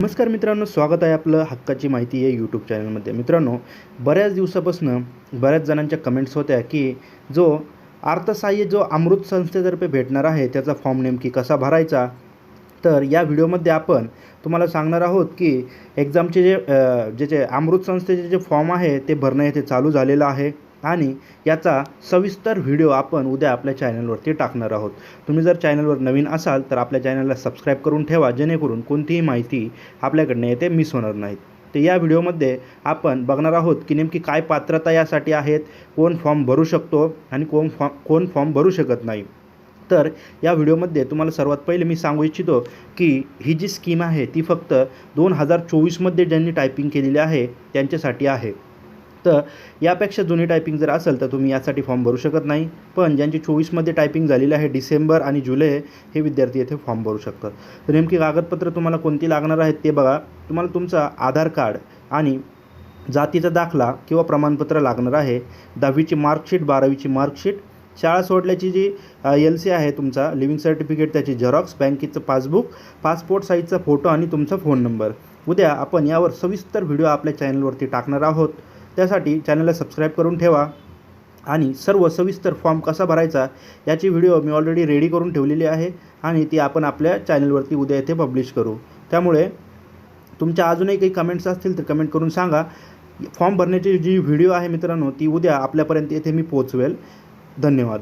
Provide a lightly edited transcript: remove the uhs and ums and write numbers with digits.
नमस्कार मित्रांनो, स्वागत आहे आपलं हक्काची माहिती या यूट्यूब चॅनलमध्ये. मित्रांनो, बऱ्याच दिवसापासून बऱ्याच जणांच्या कमेंट्स होत्या की जो अर्थसहाय्य जो अमृत संस्थेतर्फे भेटणार आहे त्याचा फॉर्म नेमकी कसा भरायचा. तर या व्हिडिओमध्ये आपण तुम्हाला सांगणार आहोत की एक्झामचे जे अमृत संस्थेचे जे फॉर्म आहे ते भरणं येथे चालू झालेलं आहे आणि याचा सविस्तर व्हिडिओ आपण उद्या आपल्या चॅनलवरती टाकणार आहोत. तुम्ही जर चॅनलवर नवीन असाल तर आपल्या चॅनलला सबस्क्राईब करून ठेवा, जेणेकरून कोणतीही माहिती आपल्याकडनं येते मिस होणार नाहीत. तर या व्हिडिओमध्ये आपण बघणार आहोत की नेमकी काय पात्रता यासाठी आहेत, कोण फॉर्म भरू शकतो आणि कोण फॉर्म भरू शकत नाही. तर या व्हिडिओमध्ये तुम्हाला सर्वात पहिले मी सांगू इच्छितो की ही जी स्कीम आहे ती फक्त 2024मध्ये ज्यांनी टायपिंग केलेली आहे त्यांच्यासाठी आहे. तर यापेक्षा जुनी टायपिंग जर असेल तर तुम्ही यासाठी फॉर्म भरू शकत नाही. पण ज्यांची 24मध्ये टायपिंग झालेली आहे, डिसेंबर आणि जुलै, हे विद्यार्थी येथे फॉर्म भरू शकतात. तर नेमकी कागदपत्र तुम्हाला कोणती लागणार आहेत ते बघा. तुम्हाला तुमचा आधार कार्ड आणि जातीचा दाखला किंवा प्रमाणपत्र लागणार आहे. 10वीची मार्कशीट, 12वीची मार्कशीट, शाळा सोडल्याची जी LC आहे तुमचा, लिव्हिंग सर्टिफिकेट त्याची झेरॉक्स, बँकेचं पासबुक, पासपोर्ट साईजचा फोटो आणि तुमचा फोन नंबर. उद्या आपण यावर सविस्तर व्हिडिओ आपल्या चॅनलवरती टाकणार आहोत. त्यासाठी चॅनलला सबस्क्राईब करून ठेवा आणि सर्व सविस्तर फॉर्म कसा भरायचा याची व्हिडिओ मी ऑलरेडी रेडी करून ठेवलेली आहे आणि ती आपण आपल्या चॅनलवरती उद्या येथे पब्लिश करू. त्यामुळे तुमच्या अजूनही काही कमेंट्स असतील तर कमेंट करून सांगा. फॉर्म भरण्याची जी व्हिडिओ आहे मित्रांनो ती उद्या आपल्यापर्यंत येथे मी पोहोचवेल. धन्यवाद.